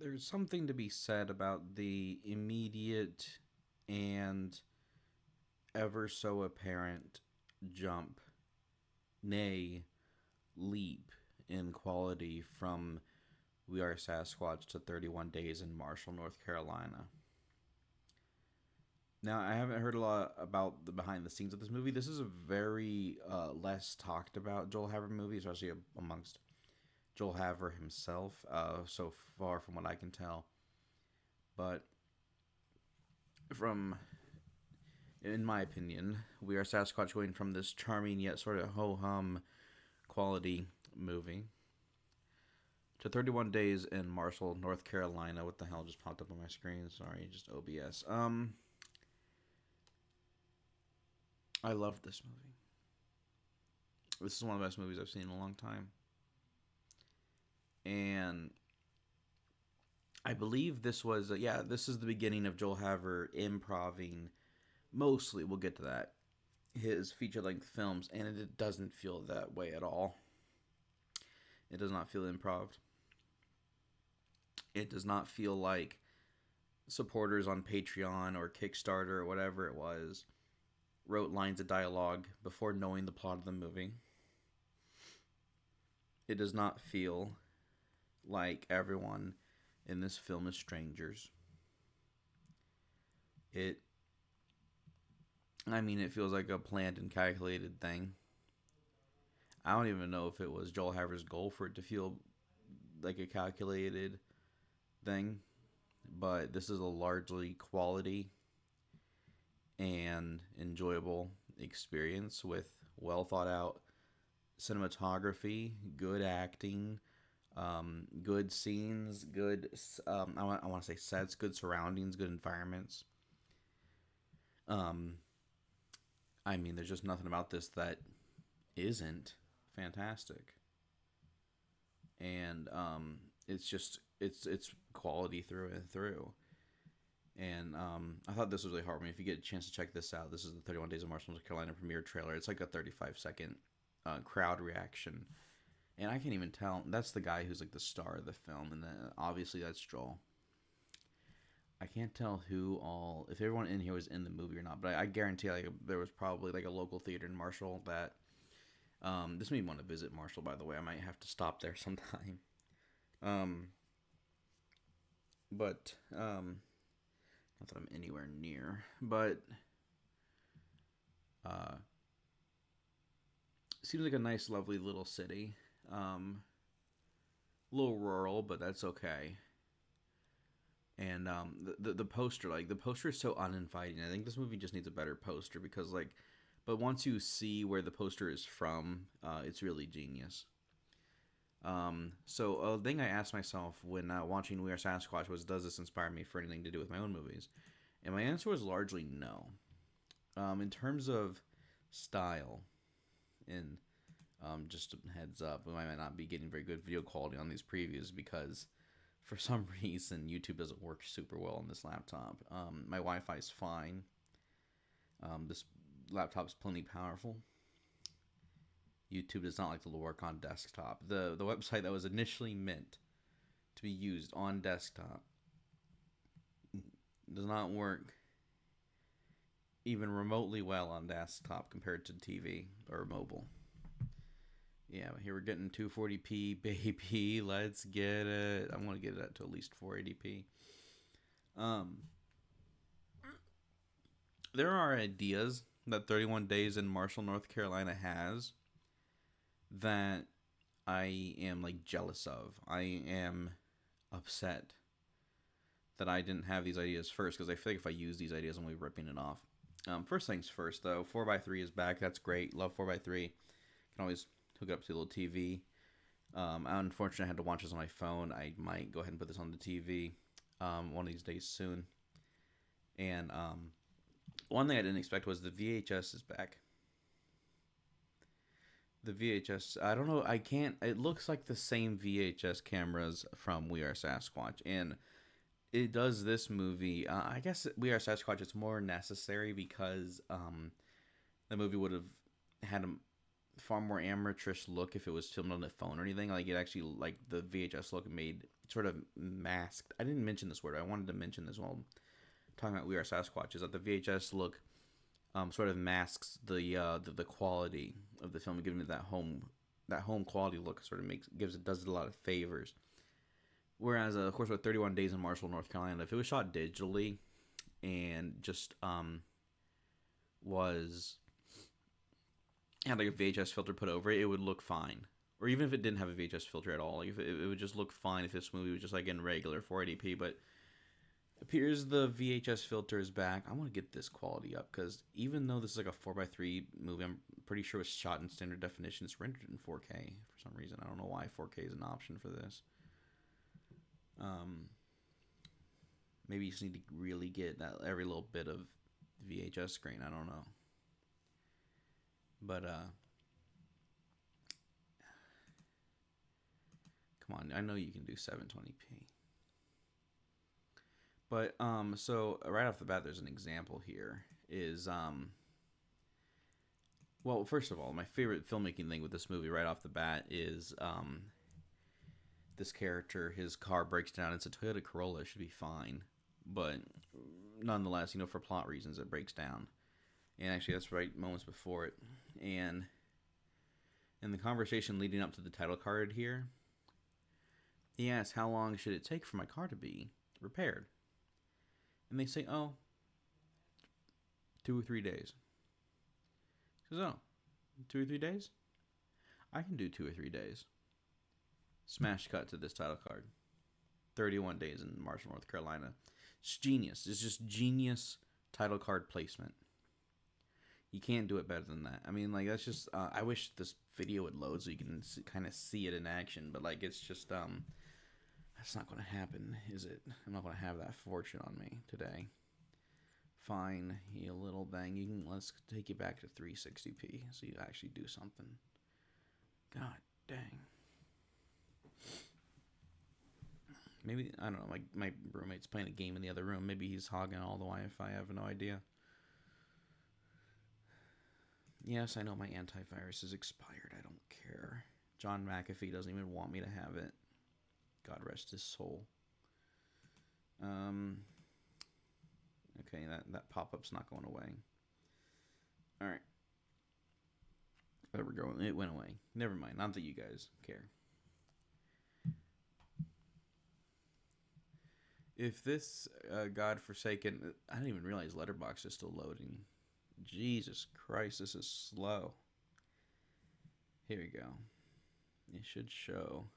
There's something to be said about the immediate and ever so apparent jump, nay, leap in quality from We Are Sasquatch to 31 Days in Marshall, North Carolina. Now, I haven't heard a lot about the behind the scenes of this movie. This is a very less talked about Joel Haver movie, especially amongst Joel Haver himself, so far from what I can tell. But from, in my opinion, We Are Sasquatch going from this charming yet sort of ho hum quality movie to 31 Days in Marshall, North Carolina. What the hell just popped up on my screen? Sorry, just OBS. I loved this movie. This is one of the best movies I've seen in a long time. And I believe this was, this is the beginning of Joel Haver improving, mostly, we'll get to that, his feature length films, and it doesn't feel that way at all. It does not feel improv. It does not feel like supporters on Patreon or Kickstarter or whatever it was wrote lines of dialogue before knowing the plot of the movie. It does not feel like everyone in this film is strangers. It feels like a planned and calculated thing. I don't even know if it was Joel Haver's goal for it to feel like a calculated thing, but this is a largely quality and enjoyable experience with well thought out cinematography, good acting, good scenes, good I want to say sets, good surroundings, good environments. There's just nothing about this that isn't fantastic, and it's quality through and through. And I thought this was really heartwarming. If you get a chance to check this out, this is the 31 Days of Marshall, North Carolina premiere trailer. It's like a 35-second crowd reaction. And I can't even tell. That's the guy who's like the star of the film. And then obviously that's Joel. I can't tell if everyone in here was in the movie or not. But I guarantee there was probably like a local theater in Marshall that... this made me want to visit Marshall, by the way. I might have to stop there sometime. But... not that I'm anywhere near, but seems like a nice, lovely little city. A little rural, but that's okay. And the poster, the poster is so uninviting. I think this movie just needs a better poster because but once you see where the poster is from, it's really genius. So a thing I asked myself when watching We Are Sasquatch was, does this inspire me for anything to do with my own movies? And my answer was largely no. In terms of style, and just a heads up, we might not be getting very good video quality on these previews because for some reason YouTube doesn't work super well on this laptop. My Wi-Fi is fine. This laptop is plenty powerful. YouTube does not like to work on desktop. The website that was initially meant to be used on desktop does not work even remotely well on desktop compared to TV or mobile. Yeah, here we're getting 240p, baby. Let's get it. I want to get it to at least 480p. There are ideas that 31 Days in Marshall, North Carolina has that I am jealous of. I am upset that I didn't have these ideas first because I feel like if I use these ideas, I'm going to be ripping it off. First things first, though, 4x3 is back. That's great. Love 4x3. Can always hook it up to a little TV. Unfortunately, I had to watch this on my phone. I might go ahead and put this on the TV one of these days soon. And one thing I didn't expect was the VHS is back. The VHS, I don't know, it looks like the same VHS cameras from We Are Sasquatch. And it does this movie. I guess We Are Sasquatch is more necessary because the movie would have had a far more amateurish look if it was filmed on the phone or anything. It actually, the VHS look made sort of masked. I didn't mention this word. I wanted to mention this while talking about We Are Sasquatch. Is that the VHS look sort of masks the quality of the film, giving it that home quality look. Sort of does it a lot of favors. Whereas, of course, with 31 Days in Marshall, North Carolina, if it was shot digitally and just was had like a VHS filter put over it, it would look fine. Or even if it didn't have a VHS filter at all, like if it would just look fine if this movie was just like in regular 480p. But it appears the VHS filter is back. I want to get this quality up because even though this is like a 4:3 movie, I'm pretty sure it's shot in standard definition. It's rendered in 4K for some reason. I don't know why 4K is an option for this. Maybe you just need to really get that every little bit of VHS screen. I don't know. But come on, I know you can do 720p. But so right off the bat, there's an example here. Is well, first of all, my favorite filmmaking thing with this movie right off the bat is this character, his car breaks down. It's a Toyota Corolla, it should be fine, but nonetheless, for plot reasons, it breaks down. And actually, that's right moments before it. And in the conversation leading up to the title card here, he asks, how long should it take for my car to be repaired? And they say, 2 or 3 days. He says, 2 or 3 days? I can do 2 or 3 days. Smash cut to this title card. 31 Days in Marshall, North Carolina. It's genius. It's just genius title card placement. You can't do it better than that. I mean, like, that's just... I wish this video would load so you can kind of see it in action. But, like, it's just... that's not going to happen, is it? I'm not going to have that fortune on me today. Fine, you little thing. Let's take you back to 360p so you actually do something. God dang. Maybe, I don't know, my roommate's playing a game in the other room. Maybe he's hogging all the Wi-Fi. I have no idea. Yes, I know my antivirus is expired. I don't care. John McAfee doesn't even want me to have it. God rest his soul. Okay, that pop-up's not going away. Alright. There we go. It went away. Never mind. Not that you guys care. If this godforsaken... I didn't even realize Letterboxd is still loading. Jesus Christ, this is slow. Here we go. It should show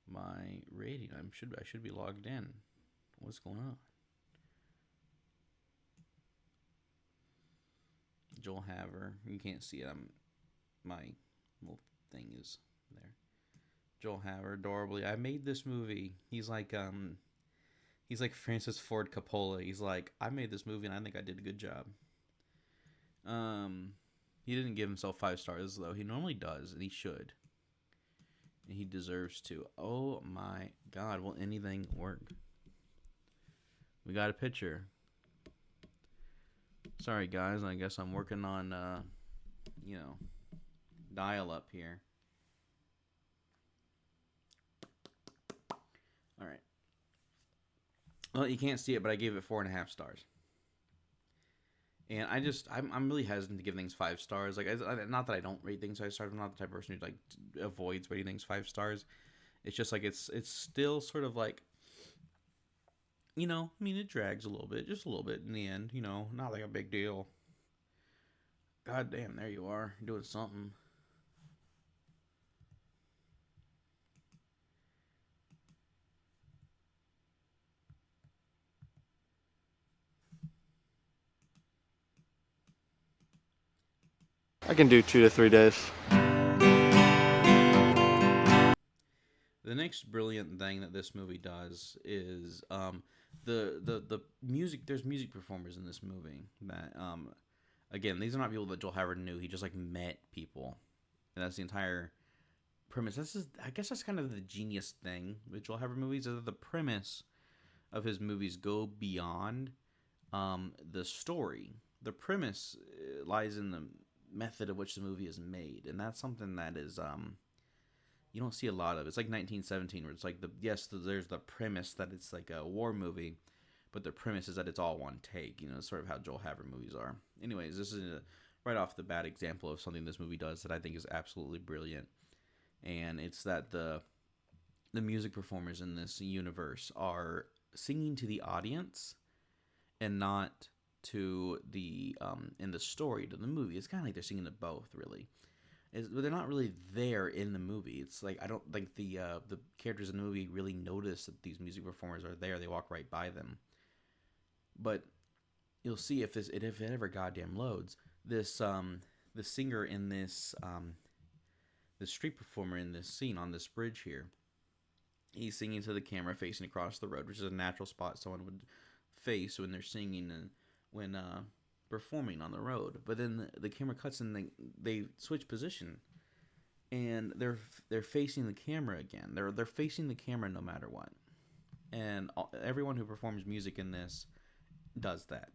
my rating. I should be logged in. What's going on? Joel Haver. You can't see it. My little thing is there. Joel Haver, adorably. I made this movie. He's like Francis Ford Coppola. He's like, I made this movie and I think I did a good job. He didn't give himself 5 stars though. He normally does, and he should. And he deserves to. Oh my God, will anything work? We got a picture. Sorry guys, I guess I'm working on dial up here. Alright. Well, you can't see it, but I gave it 4.5 stars. And I'm really hesitant to give things 5 stars. Like, not that I don't rate things 5 stars. I'm not the type of person who like avoids rating things 5 stars. It's just like it's still sort of like, I mean, it drags a little bit, just a little bit in the end. Not like a big deal. God damn, there you are, doing something. I can do 2 to 3 days. The next brilliant thing that this movie does is the music. There's music performers in this movie that again, these are not people that Joel Haver knew. He just like met people, and that's the entire premise. I guess that's kind of the genius thing with Joel Haver movies, is that the premise of his movies go beyond the story. The premise lies in the method of which the movie is made, and that's something that is you don't see a lot of. It's like 1917, where it's like there's the premise that it's like a war movie, but the premise is that it's all one take. Sort of how Joel Havard movies are. Anyways, this is right off the bat example of something this movie does that I think is absolutely brilliant, and it's that the music performers in this universe are singing to the audience and not to the in the story to the movie. It's kind of like they're singing to both, really. But they're not really there in the movie. It's like I don't think the characters in the movie really notice that these music performers are there. They walk right by them. But you'll see if it ever goddamn loads, this the singer in this the street performer in this scene on this bridge here, he's singing to the camera facing across the road, which is a natural spot someone would face when they're singing and when performing on the road. But then the camera cuts and they switch position, and they're facing the camera again. They're facing the camera no matter what. And everyone who performs music in this does that.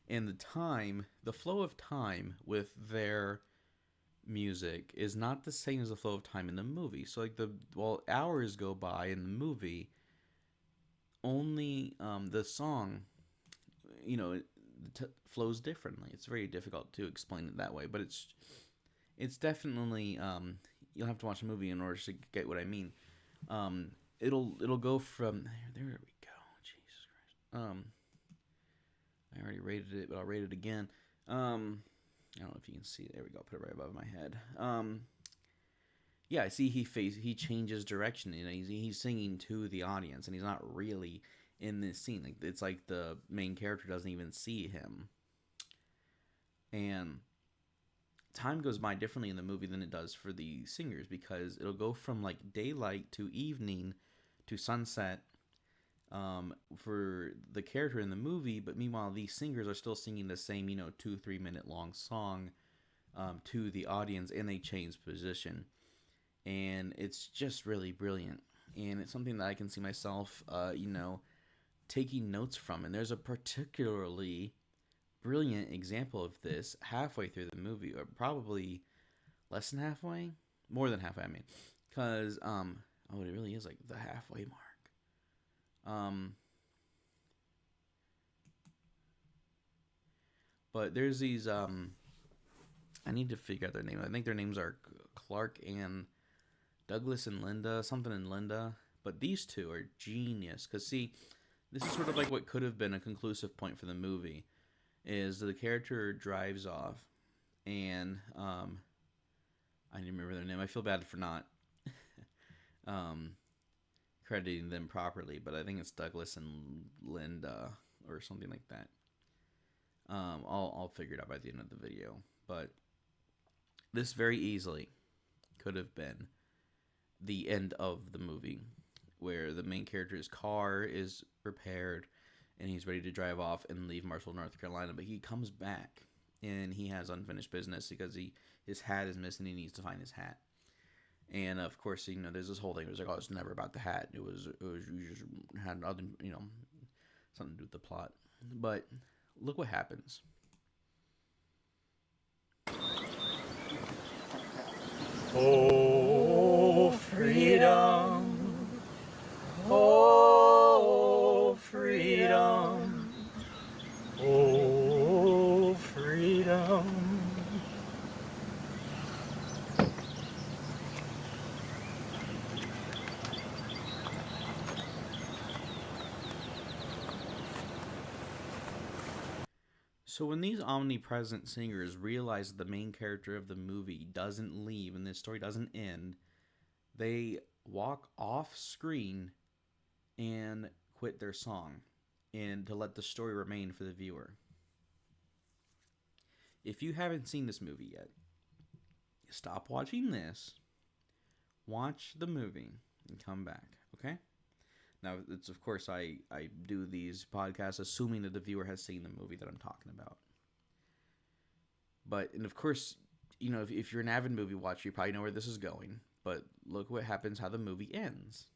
And the flow of time with their music is not the same as the flow of time in the movie. So like while hours go by in the movie, only the song, flows differently. It's very difficult to explain it that way, but it's definitely you'll have to watch the movie in order to get what I mean. It'll go from there we go. Jesus Christ. I already rated it, but I'll rate it again. I don't know if you can see it. There we go. Put it right above my head. Yeah, see, he changes direction. He's singing to the audience, and he's not really in this scene. Like it's like the main character doesn't even see him. And time goes by differently in the movie than it does for the singers, because it'll go from like daylight to evening to sunset for the character in the movie, but meanwhile these singers are still singing the same 2-3 minute long song to the audience, and they change position, and it's just really brilliant, and it's something that I can see myself taking notes from. And there's a particularly brilliant example of this halfway through the movie, or probably less than halfway, more than halfway, I mean, because it really is like the halfway mark. But there's these I need to figure out their name. I think their names are Clark and Douglas and Linda, something in Linda. But these two are genius, because see, this is sort of like what could have been a conclusive point for the movie, is the character drives off, and I didn't remember their name. I feel bad for not crediting them properly, but I think it's Douglas and Linda or something like that. I'll figure it out by the end of the video. But this very easily could have been the end of the movie, where the main character's car is repaired and he's ready to drive off and leave Marshall, North Carolina. But he comes back and he has unfinished business because his hat is missing. He needs to find his hat. And of course, there's this whole thing. It was like, oh, it's never about the hat. It was you just had other, something to do with the plot. But look what happens. Oh, freedom. Oh, freedom. Oh, freedom. So when these omnipresent singers realize that the main character of the movie doesn't leave and this story doesn't end, they walk off screen and quit their song, and to let the story remain for the viewer. If you haven't seen this movie yet, stop watching this, watch the movie, and come back, okay? Now, it's of course, I do these podcasts assuming that the viewer has seen the movie that I'm talking about. But, and of course, if you're an avid movie watcher, you probably know where this is going. But look what happens, how the movie ends.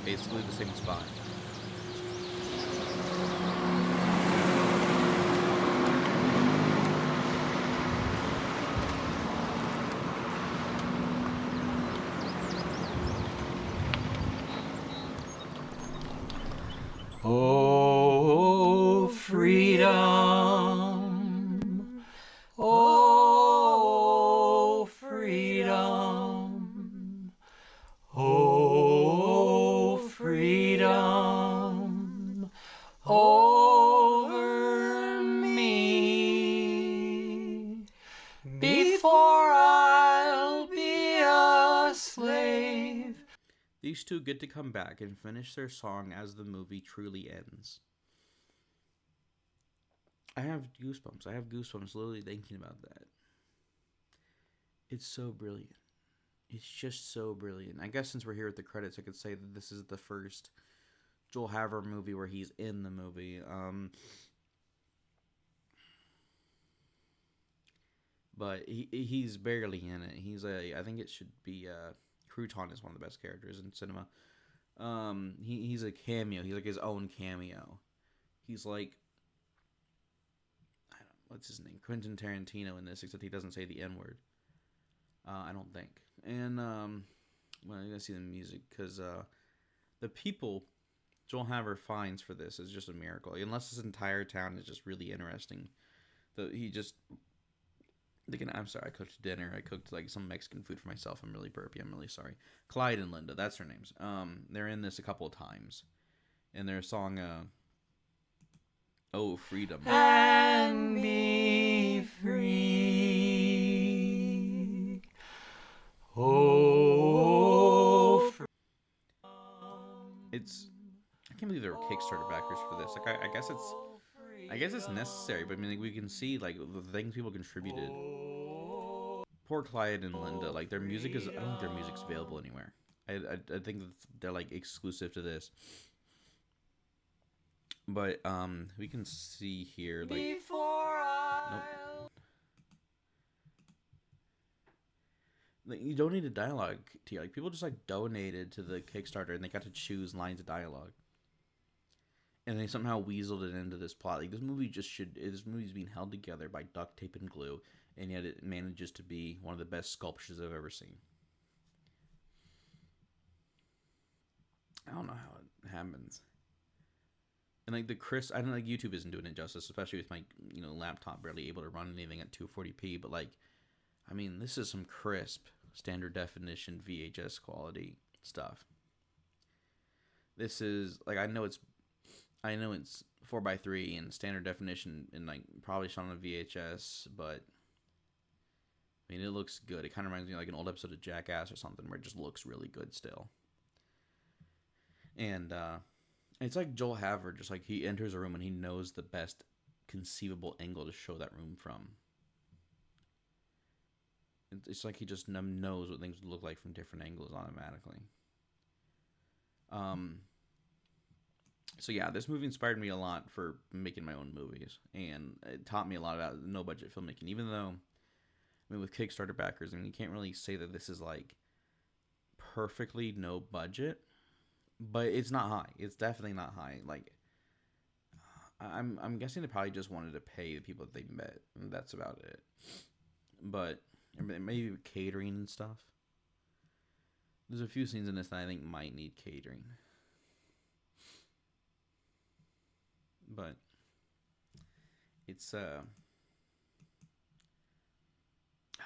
Basically the same spot. Oh, freedom. Oh, freedom. Oh, freedom over me. Before I'll be a slave. These two get to come back and finish their song as the movie truly ends. I have goosebumps. I have goosebumps literally thinking about that. It's so brilliant. It's just so brilliant. I guess since we're here at the credits, I could say that this is the first Joel Haver movie where he's in the movie. But he's barely in it. I think it should be Crouton is one of the best characters in cinema. He's a cameo. He's like his own cameo. He's like, I don't know, what's his name? Quentin Tarantino in this, except he doesn't say the N word. I don't think. And well, you gotta see the music because the people Joel Haver finds for this is just a miracle. Unless this entire town is just really interesting, I'm sorry. I cooked dinner. I cooked like some Mexican food for myself. I'm really burpy. I'm really sorry. Clyde and Linda, that's their names. They're in this a couple of times, and their song, "Oh Freedom," And be free. Oh, it's. I can't believe there were Kickstarter backers for this. Like, I guess it's necessary, but I mean, like, we can see like the things people contributed. Poor Clyde and Linda, like their music is. I don't think their music's available anywhere. I think that they're like exclusive to this. But we can see here like. Nope. Like, you don't need a dialogue tier. Like people just like donated to the Kickstarter and they got to choose lines of dialogue. And they somehow weaseled it into this plot. Like this movie's being held together by duct tape and glue, and yet it manages to be one of the best sculptures I've ever seen. I don't know how it happens. And like I don't know, like YouTube isn't doing it justice, especially with my laptop barely able to run anything at 240p. But like, I mean, this is some crisp standard definition VHS quality stuff. This is like I know it's 4:3 and standard definition and like probably shot on a VHS, but I mean it looks good. It kind of reminds me of like an old episode of Jackass or something where it just looks really good still. And it's like Joel Haver, just like he enters a room and he knows the best conceivable angle to show that room from. It's like he just knows what things would look like from different angles automatically. So yeah, this movie inspired me a lot for making my own movies, and it taught me a lot about no budget filmmaking. Even though, I mean, with Kickstarter backers, I mean, you can't really say that this is like perfectly no budget, but it's not high. It's definitely not high. Like, I'm guessing they probably just wanted to pay the people that they met, and that's about it. But maybe catering and stuff. There's a few scenes in this that I think might need catering. But it's oh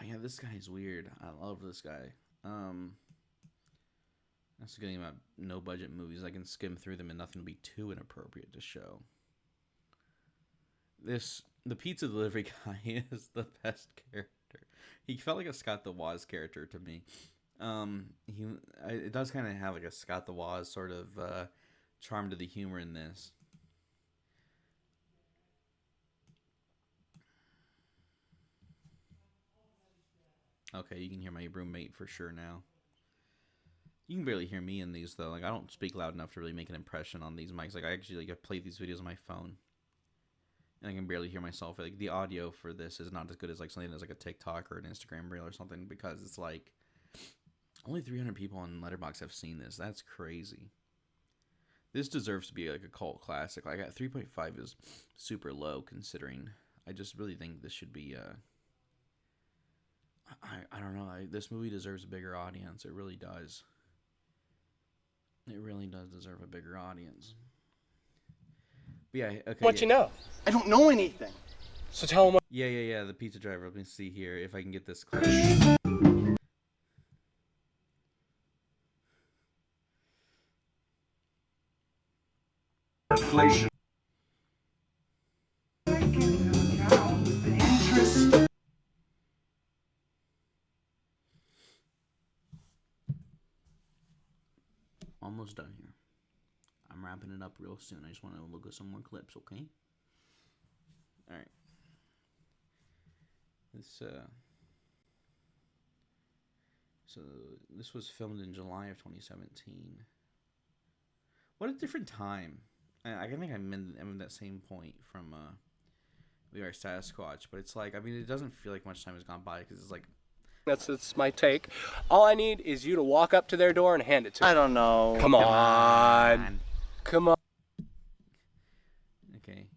yeah, this guy is weird. I love this guy. That's the good thing about no budget movies. I can skim through them and nothing will be too inappropriate to show. The pizza delivery guy is the best character. He felt like a Scott the Woz character to me. It does kind of have like a Scott the Woz sort of charm to the humor in this. Okay, you can hear my roommate for sure now. You can barely hear me in these though. Like I don't speak loud enough to really make an impression on these mics. Like I actually I play these videos on my phone, and I can barely hear myself. Like the audio for this is not as good as like something that's like a TikTok or an Instagram reel or something because it's like only 300 people on Letterboxd have seen this. That's crazy. This deserves to be like a cult classic. Like at 3.5 is super low considering. I just really think this should be I don't know. This movie deserves a bigger audience. It really does. It really does deserve a bigger audience. But yeah, okay. What you know? I don't know anything. So tell him what. Yeah. The pizza driver. Let me see here if I can get this clip. Inflation. Almost done here. I'm wrapping it up real soon. I just want to look at some more clips, okay? All right. So this was filmed in July of 2017. What a different time. I think I'm in that same point from We Are Sasquatch, but it's like, I mean, it doesn't feel like much time has gone by because it's like, That's my take. All I need is you to walk up to their door and hand it to them. I don't know. Come on. Come on. Okay,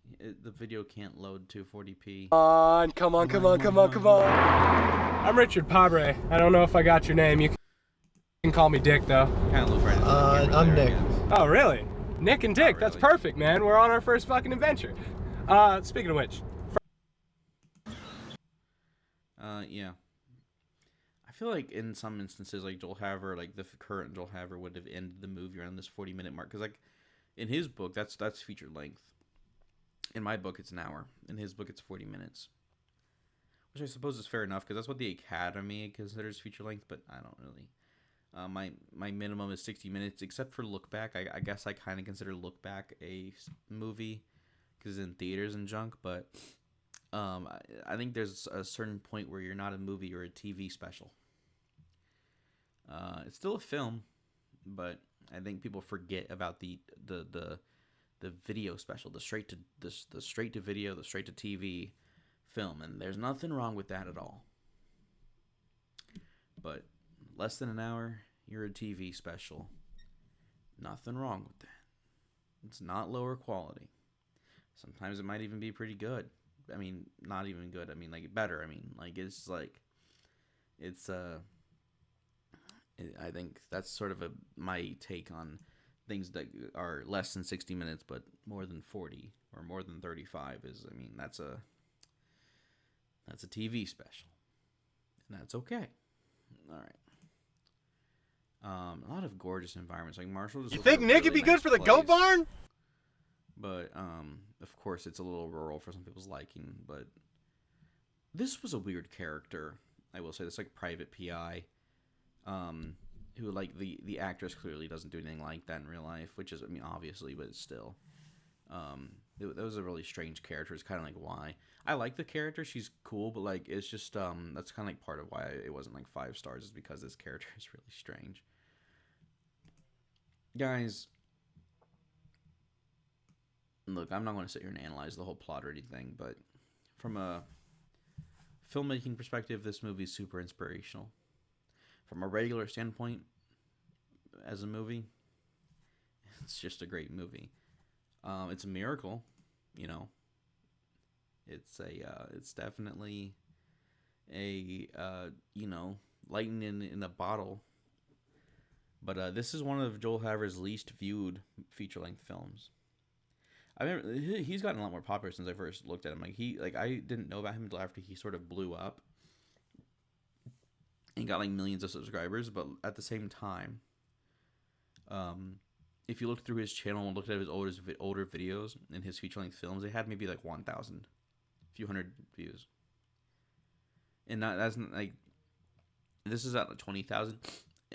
the video can't load 240p. Come on. I'm Richard Pabre. I don't know if I got your name. You can call me Dick, though. Kind of look right at the camera I'm there, I Nick. guess. Oh, really? Nick and Dick. Not That's really. perfect, man. We're on our first fucking adventure. Speaking of which. Yeah. I feel like in some instances, like Joel Haver, like the current Joel Haver would have ended the movie around this 40-minute mark. Because, like, in his book, that's feature length. In my book, it's an hour. In his book, it's 40 minutes. Which I suppose is fair enough, because that's what the Academy considers feature length, but I don't really. My minimum is 60 minutes, except for Look Back. I guess I kind of consider Look Back a movie, because it's in theaters and junk, but I think there's a certain point where you're not a movie, you're a TV special. It's still a film, but I think people forget about the video special, the straight to video, the straight to TV film, and there's nothing wrong with that at all. But less than an hour, you're a TV special. Nothing wrong with that. It's not lower quality. Sometimes it might even be pretty good. I mean, not even good. I mean, like, better. I mean, like, I think that's sort of my take on things that are less than 60 minutes but more than 40 or more than 35 is, I mean, that's a TV special. And that's okay. All right. A lot of gorgeous environments. Like Marshall just. You looks like think a Nick would really be good nice for the goat place. barn? But of course, it's a little rural for some people's liking. But this was a weird character. I will say this, like Private Pi, who like the actress clearly doesn't do anything like that in real life, which is, I mean, obviously, but it's still. That was a really strange character. It's kind of like why I like the character. She's cool, but like it's just that's kind of like part of why it wasn't like 5 stars is because this character is really strange. Guys, look, I'm not going to sit here and analyze the whole plot or anything, but from a filmmaking perspective, this movie is super inspirational. From a regular standpoint, as a movie, it's just a great movie. It's a miracle, you know. It's definitely a lightning in a bottle. But this is one of Joel Haver's least viewed feature-length films. I remember he's gotten a lot more popular since I first looked at him. I didn't know about him until after he sort of blew up. He got like millions of subscribers, but at the same time, if you look through his channel and looked at his older videos and his feature-length films, they had maybe like 1,000, a few hundred views. And that's like, this is at like 20,000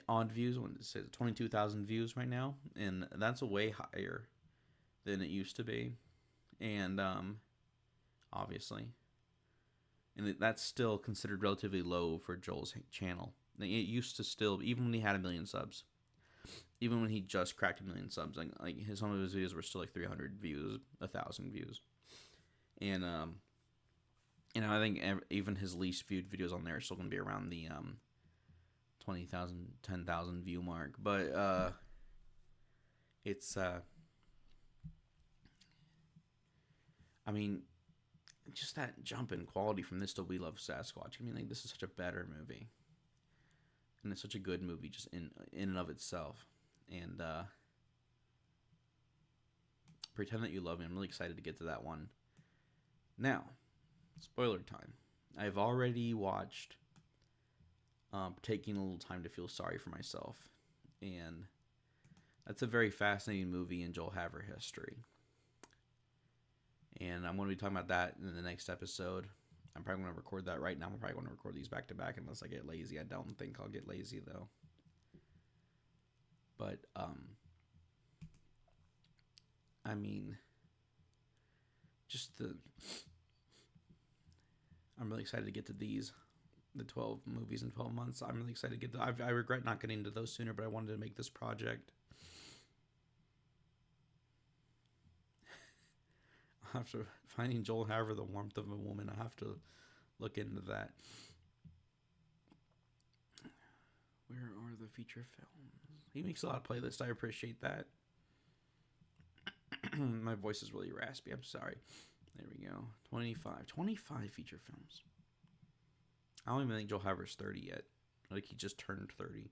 odd views. When it says 22,000 views right now, and that's way higher than it used to be, and obviously, and that's still considered relatively low for Joel's channel. It used to still, even when he had 1 million subs. Even when he just cracked 1 million subs, like some of his videos were still like 300 views, 1,000 views, and I think even his least viewed videos on there are still gonna be around the 20,000, 10,000 view mark. But it's I mean, just that jump in quality from this to We Love Sasquatch. I mean, like, this is such a better movie, and it's such a good movie just in and of itself. And Pretend That You Love Me. I'm really excited to get to that one. Now, spoiler time. I've already watched Taking a Little Time to Feel Sorry for Myself. And that's a very fascinating movie in Joel Haver history. And I'm going to be talking about that in the next episode. I'm probably going to record that right now. I'm probably going to record these back to back unless I get lazy. I don't think I'll get lazy, though. But, I mean, I'm really excited to get to these. The 12 movies in 12 months. I'm really excited to get to. I regret not getting to those sooner, but I wanted to make this project. After finding Joel Haver, The Warmth of a Woman, I have to look into that. Where are the feature films? He makes a lot of playlists. I appreciate that. My voice is really raspy. I'm sorry. There we go. 25 feature films. I don't even think Joel Haver's 30 yet. Like, he just turned 30.